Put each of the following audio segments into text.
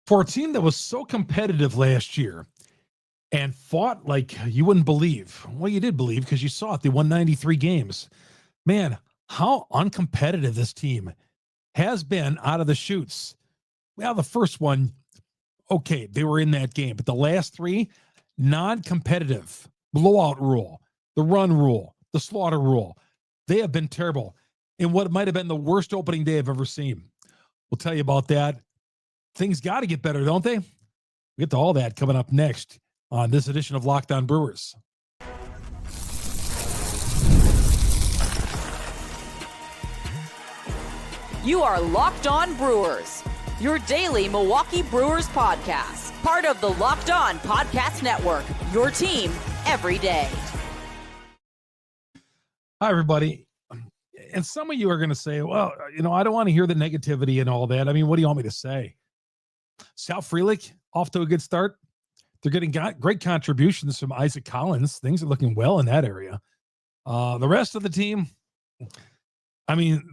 For a team that was so competitive last year and fought like you wouldn't believe. Well, you did believe because you saw it. They won 93 games. Man, how uncompetitive this team has been out of the chutes. Well, the first one, okay, they were in that game. But the last three, non-competitive. Blowout rule, the run rule, the slaughter rule. They have been terrible in what might have been the worst opening day I've ever seen. We'll tell you about that. Things got to get better, don't they? We'll get to all that coming up next on this edition of Locked On Brewers. You are Locked On Brewers, your daily Milwaukee Brewers podcast. Part of the Locked On Podcast Network, your team every day. Hi, everybody. And some of you are going to say, well, I don't want to hear the negativity and all that. I mean, what do you want me to say? Sal Frelick off to a good start. They're getting great contributions from Isaac Collins. Things are looking well in that area. The rest of the team, I mean,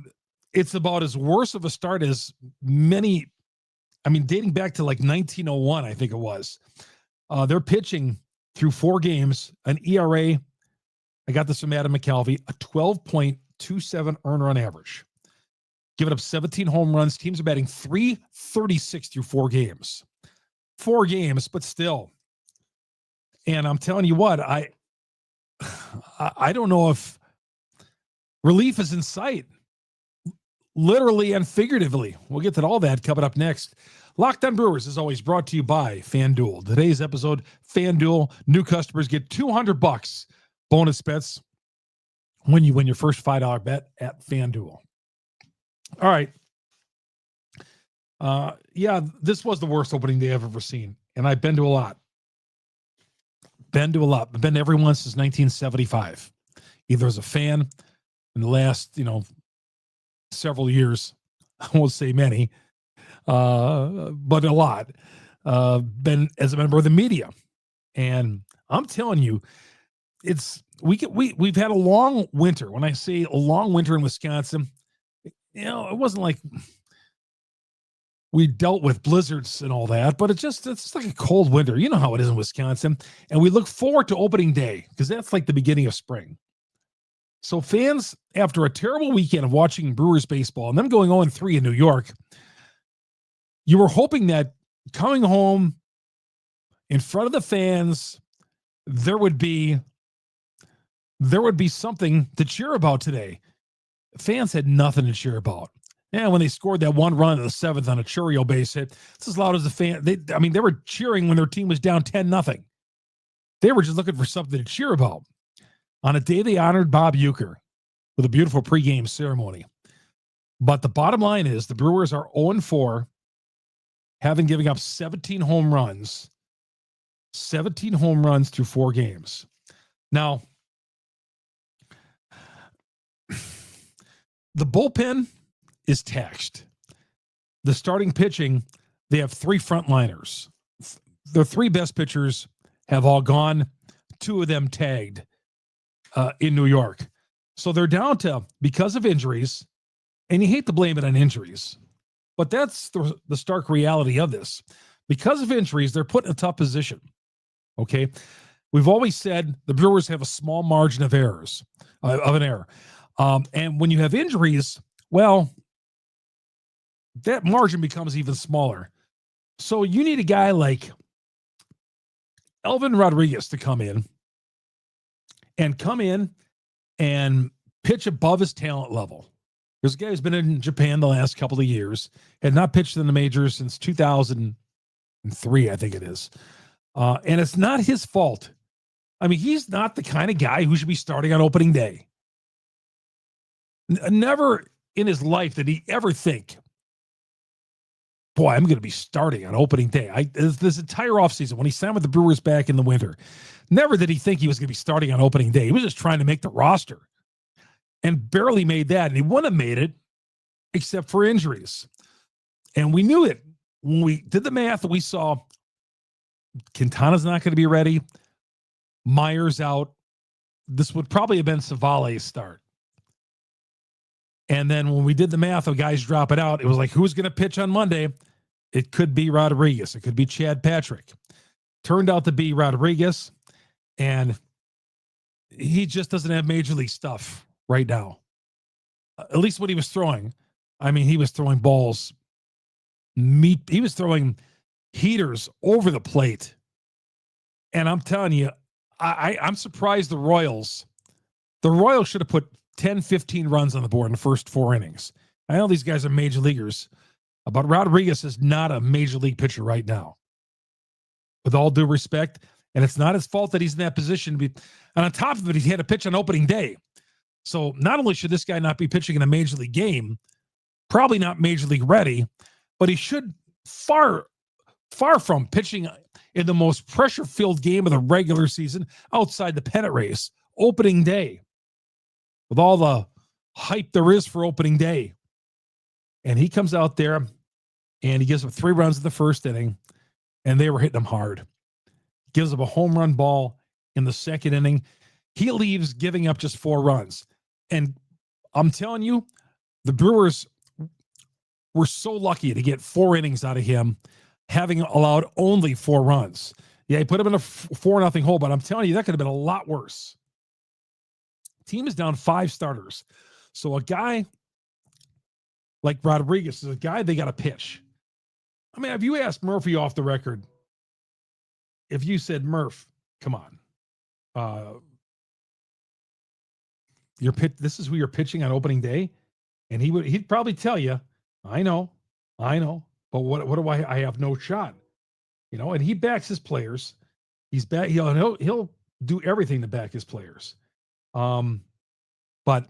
it's about as worse of a start as many, dating back to like 1901, I think it was. They're pitching through 4 games, an ERA, I got this from Adam McCalvey, a 12.27 earned run average. Giving up 17 home runs. Teams are batting .336 through 4 games. 4 games, but still. And I'm telling you what, I don't know if relief is in sight, literally and figuratively. We'll get to all that coming up next. Locked On Brewers is always brought to you by FanDuel. Today's episode, FanDuel, new customers get $200 bonus bets when you win your first $5 bet at FanDuel. All right. Yeah, this was the worst opening day I've ever seen. And I've been to a lot. I've been to every one since 1975. Either as a fan in the last, several years. I won't say many, but a lot. Been as a member of the media. And I'm telling you, we've had a long winter. When I say a long winter in Wisconsin, it wasn't like we dealt with blizzards and all that, but it's like a cold winter. You know how it is in Wisconsin. And we look forward to opening day because that's like the beginning of spring. So fans, after a terrible weekend of watching Brewers baseball and them going 0-3 in New York, you were hoping that coming home in front of the fans, there would be something to cheer about today. Fans had nothing to cheer about. Yeah, when they scored that 1 run in the 7th on a Churio base hit, it's as loud as the fan. They were cheering when their team was down 10-0. They were just looking for something to cheer about. On a day they honored Bob Uecker with a beautiful pregame ceremony. But the bottom line is the Brewers are 0-4, having given up 17 home runs. 17 home runs through 4 games. Now, the bullpen is taxed. The starting pitching, they have 3 frontliners. The 3 best pitchers have all gone. 2 of them tagged in New York. So they're down to, because of injuries, and you hate to blame it on injuries, but that's the stark reality of this. Because of injuries, they're put in a tough position. Okay? We've always said the Brewers have a small margin of error. And when you have injuries, well, that margin becomes even smaller. So you need a guy like Elvin Rodriguez to come in and pitch above his talent level. There's a guy who's been in Japan the last couple of years, had not pitched in the majors since 2003, I think it is. And it's not his fault. I mean, he's not the kind of guy who should be starting on opening day. Never in his life did he ever think, boy, I'm going to be starting on opening day. This entire offseason, when he signed with the Brewers back in the winter, never did he think he was going to be starting on opening day. He was just trying to make the roster and barely made that. And he wouldn't have made it except for injuries. And we knew it. When we did the math, we saw Quintana's not going to be ready. Myers out. This would probably have been Savale's start. And then when we did the math of guys dropping out, it was like, who's going to pitch on Monday? it could be Rodriguez. It could be Chad Patrick. Turned out to be Rodriguez, and he just doesn't have major league stuff right now. At least when he was throwing. I mean, he was throwing balls. He was throwing heaters over the plate. And I'm telling you, I'm surprised the Royals should have put 10, 15 runs on the board in the first 4 innings. I know these guys are major leaguers, but Rodriguez is not a major league pitcher right now. With all due respect, and it's not his fault that he's in that position. And on top of it, he had to pitch on opening day. So not only should this guy not be pitching in a major league game, probably not major league ready, but he should far from pitching in the most pressure-filled game of the regular season outside the pennant race, opening day, with all the hype there is for opening day. And he comes out there and he gives up 3 runs in the first inning, and they were hitting him hard. Gives up a home run ball in the second inning. He leaves giving up just 4 runs. And I'm telling you, the Brewers were so lucky to get 4 innings out of him, having allowed only 4 runs. Yeah, he put him in a 4-0 hole, but I'm telling you, that could have been a lot worse. Team is down 5 starters. So a guy like Rodriguez is a guy they got to pitch. I mean, have you asked Murphy off the record, if you said, Murph, come on, this is who you're pitching on opening day? And he'd probably tell you, I know, but what do I have no shot. You know, and he backs his players. He'll do everything to back his players. But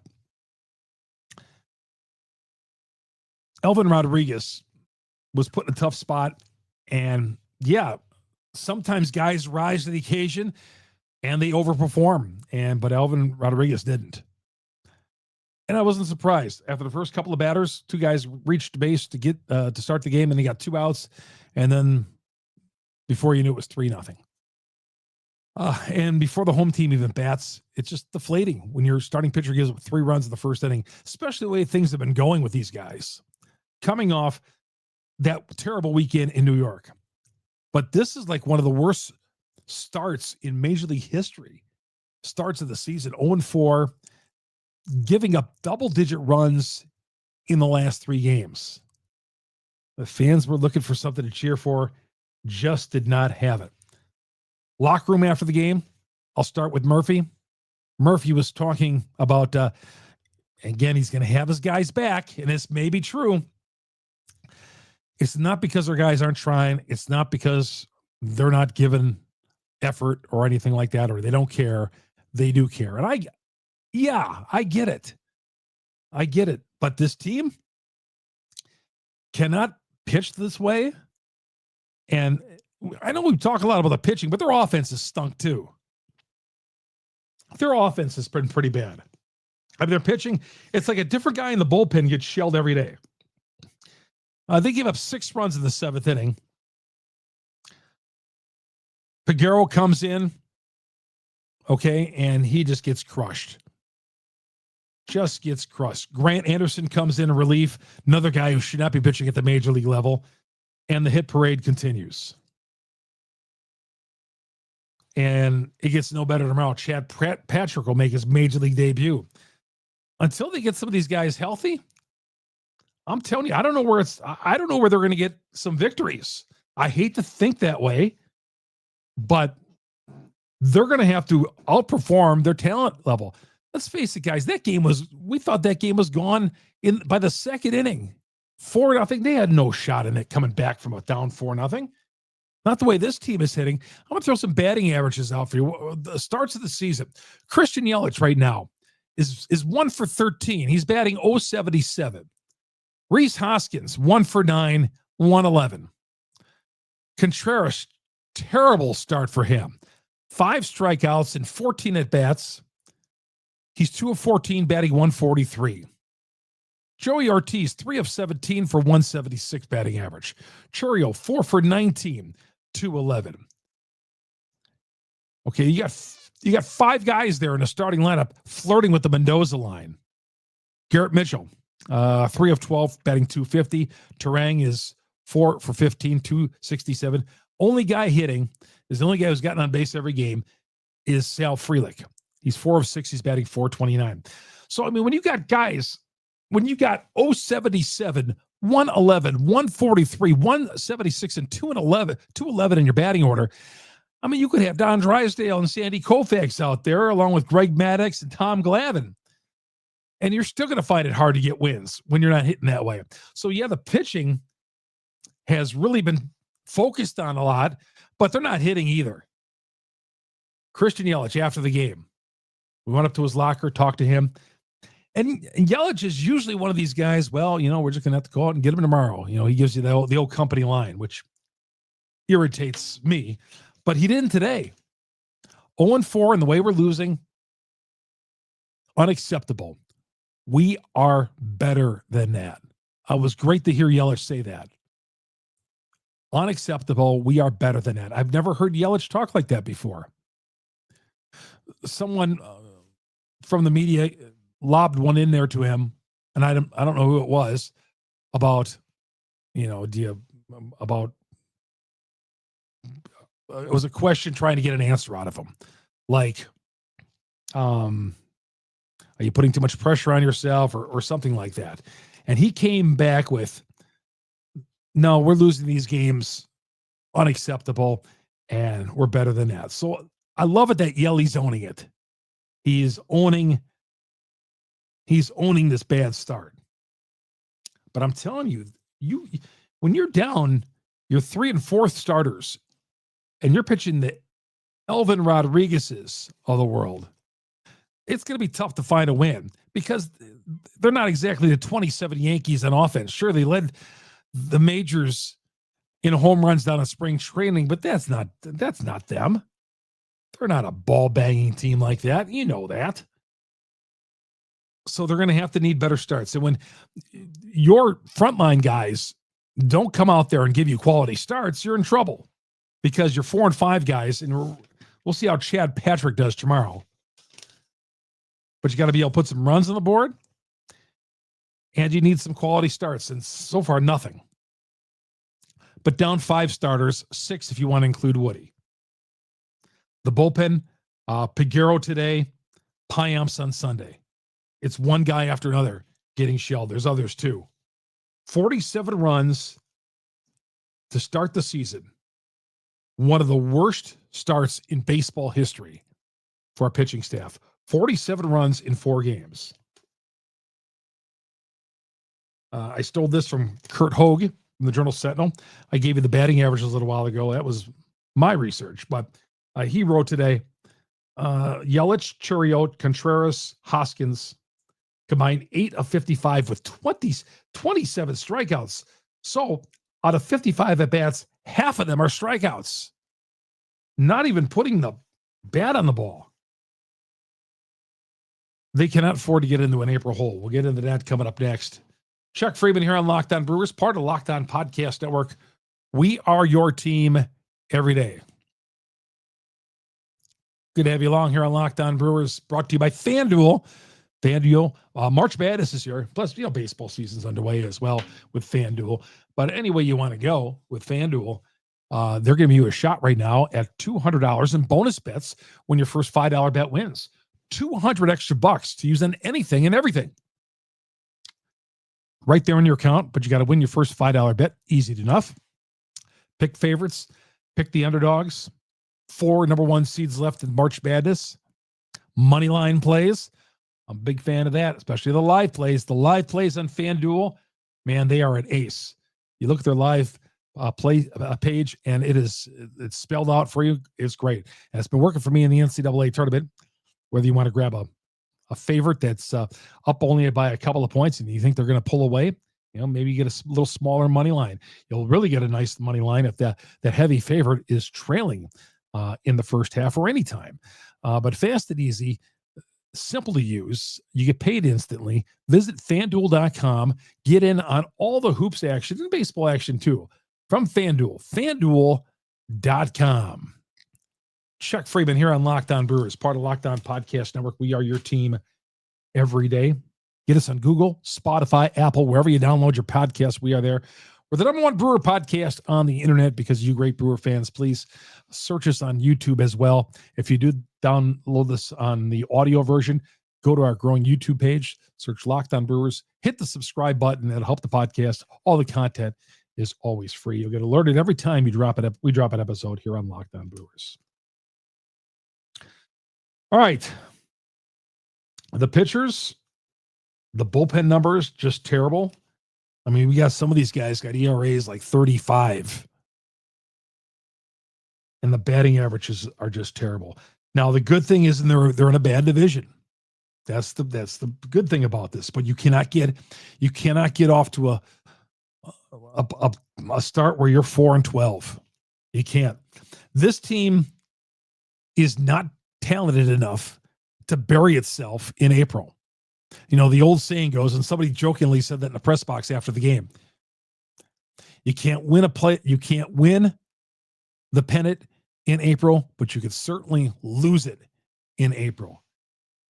Elvin Rodriguez was put in a tough spot, and yeah, sometimes guys rise to the occasion and they overperform, but Elvin Rodriguez didn't. And I wasn't surprised. After the first couple of batters, 2 guys reached base to get to start the game, and they got 2 outs, and then before you knew it was 3-0. And before the home team even bats, it's just deflating when your starting pitcher gives up 3 runs in the first inning, especially the way things have been going with these guys, coming off that terrible weekend in New York. But this is like one of the worst starts in Major League history. Starts of the season, 0-4, giving up double-digit runs in the last 3 games. The fans were looking for something to cheer for, just did not have it. Locker room after the game, I'll start with Murphy. Murphy was talking about, again, he's going to have his guys back, and this may be true. It's not because their guys aren't trying. It's not because they're not giving effort or anything like that, or they don't care. They do care. And I get it. I get it. But this team cannot pitch this way. And I know we talk a lot about the pitching, but their offense has stunk too. Their offense has been pretty bad. I mean, their pitching, it's like a different guy in the bullpen gets shelled every day. They gave up 6 runs in the 7th inning. Peguero comes in, okay, and he just gets crushed. Grant Anderson comes in relief, another guy who should not be pitching at the major league level, and the hit parade continues. And it gets no better tomorrow. Chad Patrick will make his major league debut. Until they get some of these guys healthy, I'm telling you, I don't know where they're going to get some victories. I hate to think that way, but they're going to have to outperform their talent level. Let's face it, guys. We thought that game was gone by the 2nd inning. 4-0. They had no shot in it coming back from a down 4-0. Not the way this team is hitting. I'm going to throw some batting averages out for you. The starts of the season. Christian Yelich right now is 1 for 13. He's batting .077. Rhys Hoskins, 1 for 9, 111. Contreras, terrible start for him. 5 strikeouts and 14 at-bats. He's 2 of 14, batting 143. Joey Ortiz, 3 of 17 for 176 batting average. Chourio, 4 for 19, 211. Okay, you got 5 guys there in the starting lineup flirting with the Mendoza line. Garrett Mitchell, 3 of 12, batting 250. Turang is 4 for 15, 267. Only guy hitting is the only guy who's gotten on base every game is Sal Frelick. He's 4 of 6. He's batting 429. So, I mean, when you got guys, when you got 077, 111, 143, 176, and 211 in your batting order, I mean, you could have Don Drysdale and Sandy Koufax out there along with Greg Maddux and Tom Glavine. And you're still going to find it hard to get wins when you're not hitting that way. So, yeah, the pitching has really been focused on a lot, but they're not hitting either. Christian Yelich, after the game, we went up to his locker, talked to him. And Yelich is usually one of these guys, well, you know, we're just going to have to go out and get him tomorrow. You know, he gives you the old company line, which irritates me. But he didn't today. 0-4, and the way we're losing, unacceptable. We are better than that. It was great to hear Yelich say that. Unacceptable. We are better than that. I've never heard Yelich talk like that before. Someone from the media lobbed one in there to him, and I don't know who it was, about, you know, it was a question trying to get an answer out of him. Like, are you putting too much pressure on yourself or something like that? And he came back with, no, we're losing these games, unacceptable, and we're better than that. So I love it that Yelly's owning it. He's owning this bad start. But I'm telling you, when you're down your 3 and 4th starters, and you're pitching the Elvin Rodriguez's of the world, it's going to be tough to find a win because they're not exactly the 27 Yankees on offense. Sure, they led the majors in home runs down in spring training, but that's not them. They're not a ball-banging team like that. You know that. So they're going to have to need better starts. And when your frontline guys don't come out there and give you quality starts, you're in trouble. Because you're 4 and 5 guys, and we'll see how Chad Patrick does tomorrow. But you got to be able to put some runs on the board, and you need some quality starts, and so far, nothing. But down 5 starters, 6 if you want to include Woody. The bullpen, Piguero today, Piamps on Sunday. It's one guy after another getting shelled. There's others too. 47 runs to start the season. One of the worst starts in baseball history for our pitching staff. 47 runs in 4 games. I stole this from Kurt Hogue from the Journal Sentinel. I gave you the batting averages a little while ago. That was my research. But he wrote today, Yelich, Churiot, Contreras, Hoskins combined 8 of 55 with 27 strikeouts. So out of 55 at-bats, half of them are strikeouts. Not even putting the bat on the ball. They cannot afford to get into an April hole. We'll get into that coming up next. Chuck Freeman here on Locked On Brewers, part of the Locked On Podcast Network. We are your team every day. Good to have you along here on Locked On Brewers, brought to you by FanDuel. FanDuel, March Madness is here. Plus, you know, baseball season's underway as well with FanDuel. But any way you want to go with FanDuel, they're giving you a shot right now at $200 in bonus bets when your first $5 bet wins. $200 extra bucks to use on anything and everything. Right there in your account, but you got to win your first $5 bet. Easy enough. Pick favorites. Pick the underdogs. 4 number 1 seeds left in March Madness. Money line plays. I'm a big fan of that, especially the live plays. The live plays on FanDuel, man, they are an ace. You look at their live play page, and it's spelled out for you. It's great. And it's been working for me in the NCAA tournament, whether you want to grab a favorite that's up only by a couple of points and you think they're going to pull away, you know, maybe you get a little smaller money line. You'll really get a nice money line if that heavy favorite is trailing in the first half or anytime. But fast and easy, simple to use. You get paid instantly. Visit FanDuel.com. Get in on all the hoops action and baseball action too from FanDuel. FanDuel.com. Chuck Freeman here on Locked On Brewers, part of Locked On Podcast Network. We are your team every day. Get us on Google, Spotify, Apple, wherever you download your podcast. We are there. We're the #1 Brewer podcast on the internet because you great Brewer fans. Please search us on YouTube as well. If you do download this on the audio version, go to our growing YouTube page, search Locked On Brewers, hit the subscribe button. That'll help the podcast. All the content is always free. You'll get alerted every time we drop an episode here on Locked On Brewers. All right. The pitchers, the bullpen numbers, just terrible. I mean, we got some of these guys got ERAs like 35. And the batting averages are just terrible. Now, the good thing is they're in a bad division. That's the good thing about this. But you cannot get off to a start where you're 4-12. You can't. This team is not talented enough to bury itself in April. You know, the old saying goes, and somebody jokingly said that in the press box after the game. You can't win the pennant in April, but you could certainly lose it in April.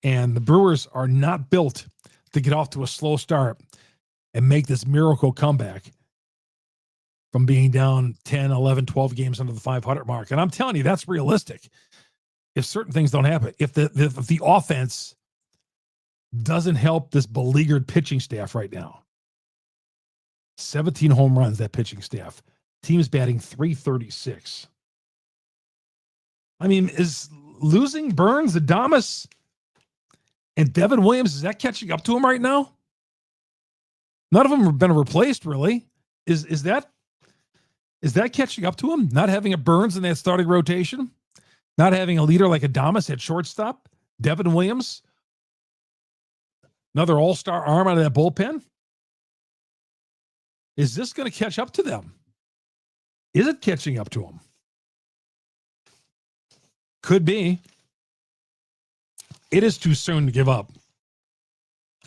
And the Brewers are not built to get off to a slow start and make this miracle comeback from being down 10, 11, 12 games under the 500 mark. And I'm telling you, that's realistic. If certain things don't happen, if the offense doesn't help this beleaguered pitching staff right now. 17 home runs, that pitching staff. Team's batting .336. I mean, is losing Burns, Adames, and Devin Williams, is that catching up to him right now? None of them have been replaced, really. Is that catching up to him? Not having a Burns in that starting rotation? Not having a leader like Adames at shortstop? Devin Williams? Another all-star arm out of that bullpen? Is this going to catch up to them? Is it catching up to them? Could be. It is too soon to give up.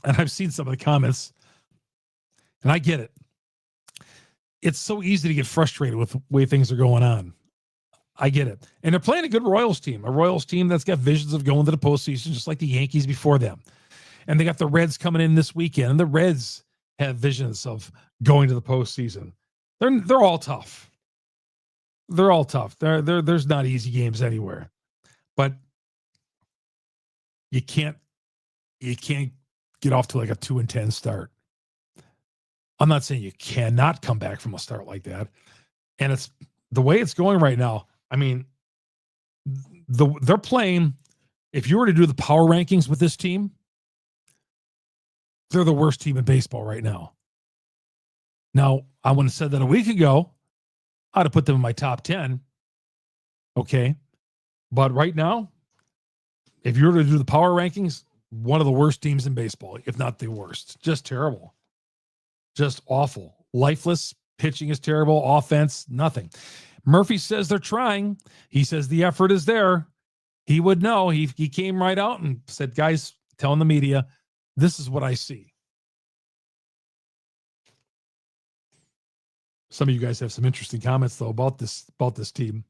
And I've seen some of the comments, and I get it. It's so easy to get frustrated with the way things are going on. I get it. And they're playing a good Royals team, that's got visions of going to the postseason, just like the Yankees before them. And they got the Reds coming in this weekend, and the Reds have visions of going to the postseason. They're all tough. They're all tough. There's not easy games anywhere, but you can't get off to like a 2-10 start. I'm not saying you cannot come back from a start like that, and it's the way it's going right now. I mean, they're playing. If you were to do the power rankings with this team, they're the worst team in baseball right now. Now, I wouldn't have said that a week ago. I'd have put them in my top 10. Okay. But right now, if you were to do the power rankings, one of the worst teams in baseball, if not the worst. Just terrible. Just awful. Lifeless. Pitching is terrible. Offense, nothing. Murphy says they're trying. He says the effort is there. He would know. He came right out and said, guys, telling the media, this is what I see. Some of you guys have some interesting comments, though, about this team.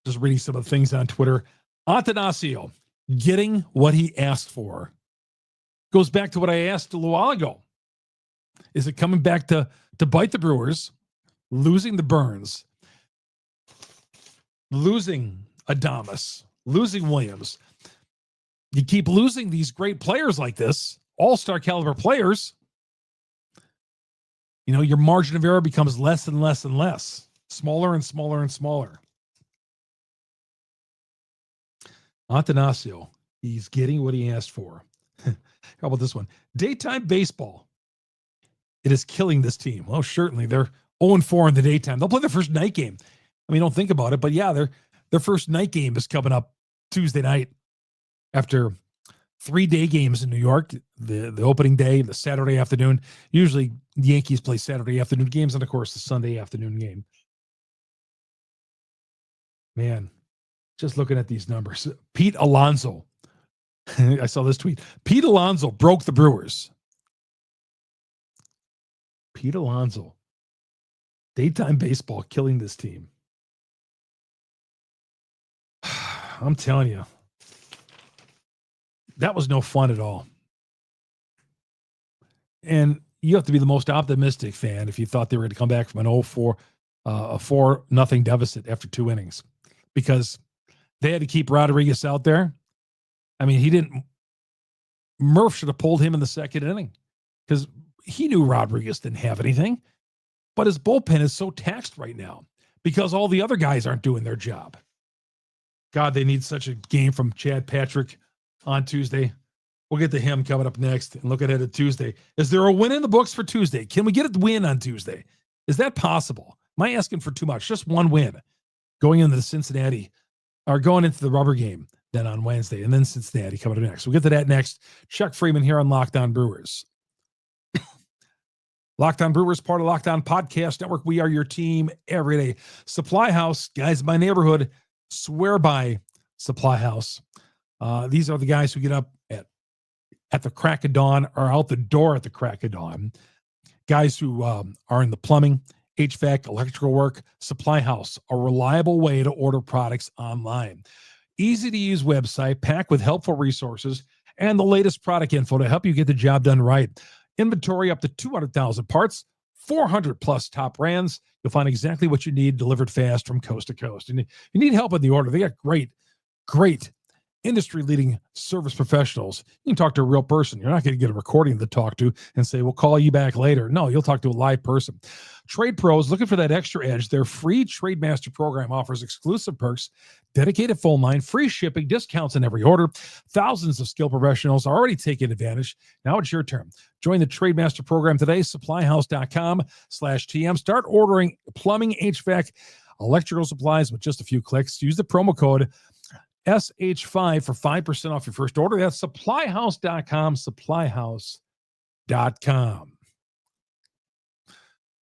Just reading some of the things on Twitter. Atanasio, getting what he asked for. Goes back to what I asked a little while ago. Is it coming back to bite the Brewers, losing the Burns, losing Adames, losing Williams? You keep losing these great players like this, all-star caliber players, you know, your margin of error becomes less and less and less, smaller and smaller and smaller. Atanasio, he's getting what he asked for. How about this one? Daytime baseball. It is killing this team. Well, certainly they're 0-4 in the daytime. They'll play their first night game. I mean, don't think about it, but yeah, their first night game is coming up Tuesday night after 3-day games in New York, the opening day, the Saturday afternoon. Usually the Yankees play Saturday afternoon games, and of course the Sunday afternoon game. Man, just looking at these numbers. Pete Alonso. I saw this tweet. Pete Alonso broke the Brewers. Pete Alonso. Daytime baseball killing this team. I'm telling you. That was no fun at all. And, you have to be the most optimistic fan if you thought they were going to come back from an 0-4, a 4-0 deficit after 2 innings, because they had to keep Rodriguez out there. I mean, Murph should have pulled him in the 2nd inning because he knew Rodriguez didn't have anything, but his bullpen is so taxed right now because all the other guys aren't doing their job. God, they need such a game from Chad Patrick on Tuesday. We'll get to him coming up next and look ahead at Tuesday. Is there a win in the books for Tuesday? Can we get a win on Tuesday? Is that possible? Am I asking for too much? Just one win going into the Cincinnati, or going into the rubber game then on Wednesday, and then Cincinnati coming up next. We'll get to that next. Chuck Freeman here on Locked On Brewers. Locked On Brewers, part of Locked On Podcast Network. We are your team every day. SupplyHouse, guys in my neighborhood swear by SupplyHouse. These are the guys who get up at the crack of dawn or out the door at the crack of dawn. Guys who are in the plumbing, HVAC, electrical work. SupplyHouse, a reliable way to order products online. Easy to use website packed with helpful resources and the latest product info to help you get the job done right. Inventory up to 200,000 parts, 400 plus top brands. You'll find exactly what you need delivered fast from coast to coast. And if you need help with the order, they got great industry-leading service professionals. You can talk to a real person. You're not going to get a recording to talk to and say, we'll call you back later. No, you'll talk to a live person. Trade pros looking for that extra edge. Their free Trade Master program offers exclusive perks, dedicated phone line, free shipping, discounts on every order. Thousands of skilled professionals are already taking advantage. Now it's your turn. Join the Trade Master program today, supplyhouse.com/TM. Start ordering plumbing, HVAC, electrical supplies with just a few clicks. Use the promo code SH5 for 5% off your first order. That's supplyhouse.com, supplyhouse.com.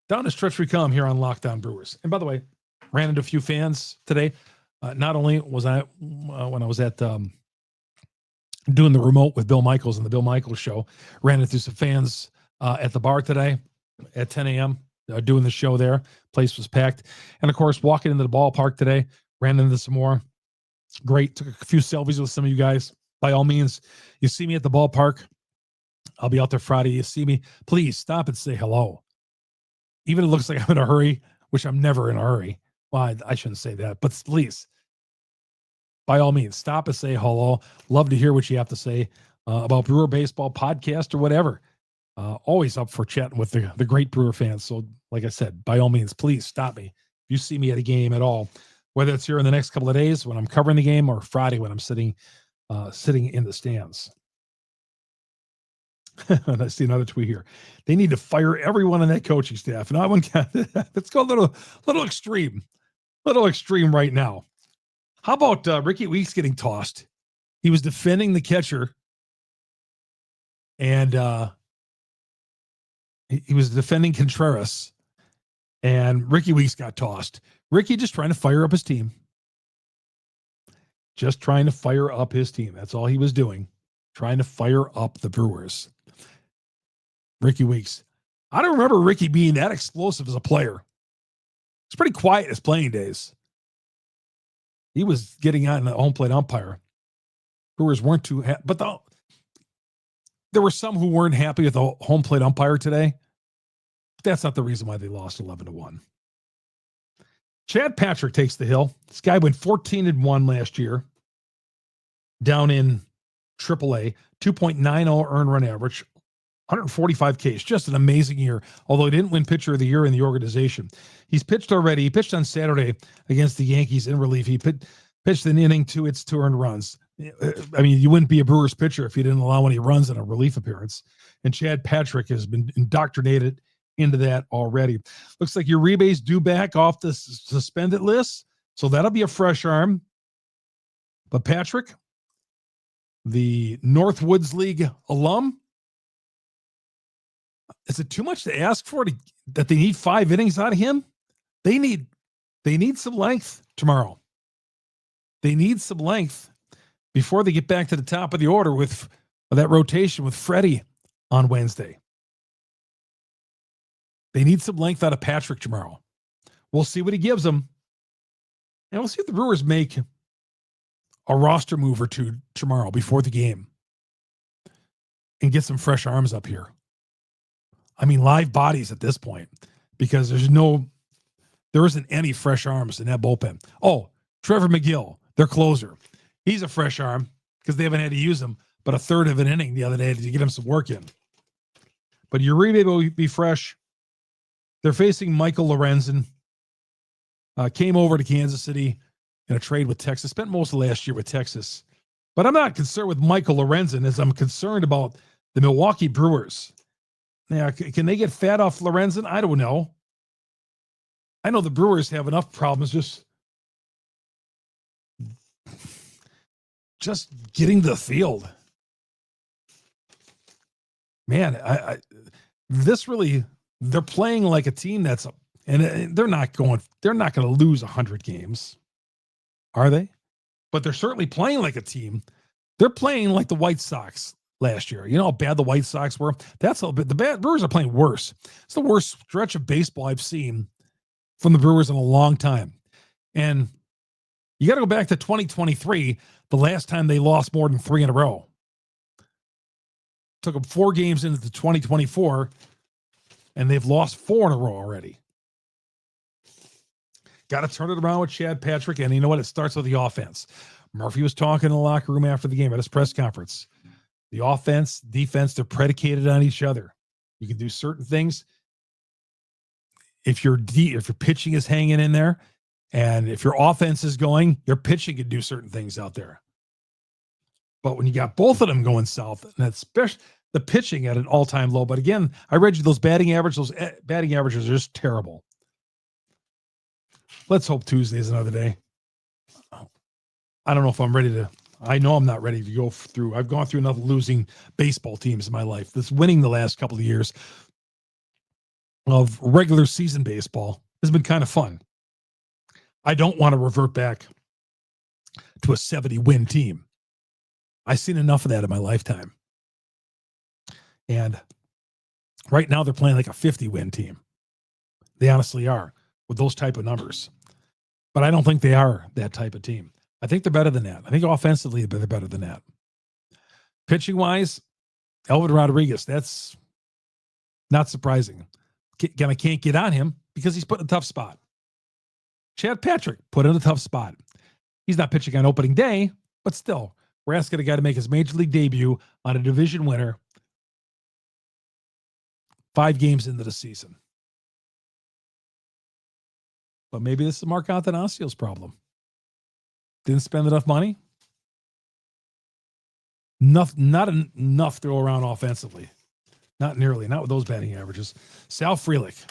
Down the stretch we come here on Locked On Brewers. And by the way, ran into a few fans today. Not only was I, when I was at doing the remote with Bill Michaels and the Bill Michaels show, ran into some fans at the bar today at 10 a.m. Doing the show there. Place was packed. And of course, walking into the ballpark today, ran into some more. Great. Took a few selfies with some of you guys. By all means, you see me at the ballpark, I'll be out there Friday. You see me, please stop and say hello. Even if it looks like I'm in a hurry, which I'm never in a hurry. Well, I shouldn't say that, but please, by all means, stop and say hello. Love to hear what you have to say about Brewer Baseball podcast or whatever. Always up for chatting with the great Brewer fans. So like I said, by all means, please stop me. If you see me at a game at all, whether it's here in the next couple of days when I'm covering the game or Friday when I'm sitting in the stands. And I see another tweet here. They need to fire everyone on that coaching staff. And I wouldn't. Let's go a little extreme right now. How about Ricky Weeks getting tossed? He was defending the catcher, and he was defending Contreras, and Ricky Weeks got tossed. Ricky just trying to fire up his team. Just trying to fire up his team. That's all he was doing. Trying to fire up the Brewers. Ricky Weeks. I don't remember Ricky being that explosive as a player. It's pretty quiet his playing days. He was getting on the home plate umpire. Brewers weren't too happy, but there were some who weren't happy with the home plate umpire today. But that's not the reason why they lost 11-1. Chad Patrick takes the hill. This guy went 14-1 last year. Down in AAA, 2.90 earned run average, 145 Ks. Just an amazing year, although he didn't win pitcher of the year in the organization. He's pitched already. He pitched on Saturday against the Yankees in relief. He pitched an inning, 2 earned runs. I mean, you wouldn't be a Brewers pitcher if you didn't allow any runs in a relief appearance. And Chad Patrick has been indoctrinated into that already. Looks like Uribe's due back off the suspended list, so that'll be a fresh arm. But Patrick, the Northwoods League alum, is it too much to ask for that they need 5 innings out of him? They need some length tomorrow. They need some length before they get back to the top of the order with that rotation with Freddie on Wednesday. They need some length out of Patrick tomorrow. We'll see what he gives them. And we'll see if the Brewers make a roster move or two tomorrow before the game and get some fresh arms up here. live bodies at this point because there isn't any fresh arms in that bullpen. Oh, Trevor McGill, their closer. He's a fresh arm because they haven't had to use him, but a third of an inning the other day to get him some work in. But Uribe will be fresh. They're facing Michael Lorenzen. Came over to Kansas City in a trade with Texas. Spent most of last year with Texas. But I'm not concerned with Michael Lorenzen as I'm concerned about the Milwaukee Brewers. Now, can they get fat off Lorenzen? I don't know. I know the Brewers have enough problems just getting the field. Man, they're playing like a team and they're not going to lose 100 games. Are they? But they're certainly playing like a team. They're playing like the White Sox last year. You know how bad the White Sox were? That's a little bit. The Brewers are playing worse. It's the worst stretch of baseball I've seen from the Brewers in a long time. And you got to go back to 2023, the last time they lost more than 3 in a row. Took them 4 games into 2024, and they've lost 4 in a row already. Got to turn it around with Chad Patrick, and you know what? It starts with the offense. Murphy was talking in the locker room after the game at his press conference. The offense, defense, they're predicated on each other. You can do certain things. If your pitching is hanging in there, and if your offense is going, your pitching can do certain things out there. But when you got both of them going south, and especially the pitching at an all-time low. But again, I read you those batting averages. Those batting averages are just terrible. Let's hope Tuesday is another day. I don't know if I'm ready to. I know I'm not ready to go through. I've gone through enough losing baseball teams in my life. This winning the last couple of years of regular season baseball has been kind of fun. I don't want to revert back to a 70-win team. I've seen enough of that in my lifetime. And right now they're playing like a 50-win team. They honestly are with those type of numbers. But I don't think they are that type of team. I think they're better than that. I think offensively they're better than that. Pitching-wise, Elvin Rodriguez, that's not surprising. Again, I can't get on him because he's put in a tough spot. Chad Patrick put in a tough spot. He's not pitching on opening day, but still, we're asking a guy to make his major league debut on a division winner 5 games into the season. But maybe this is Mark Atanasio's problem. Didn't spend enough money. Not enough to go around offensively. Not nearly. Not with those batting averages. Sal Frelick.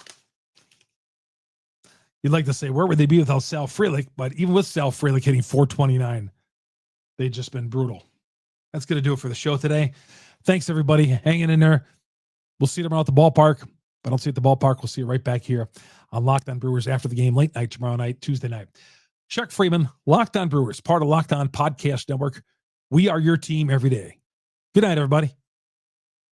You'd like to say, where would they be without Sal Frelick? But even with Sal Frelick hitting .429, they've just been brutal. That's going to do it for the show today. Thanks, everybody. Hanging in there. We'll see you tomorrow at the ballpark. If I don't see you at the ballpark, we'll see you right back here on Locked On Brewers after the game, late night tomorrow night, Tuesday night. Chuck Freeman, Locked On Brewers, part of Locked On Podcast Network. We are your team every day. Good night, everybody.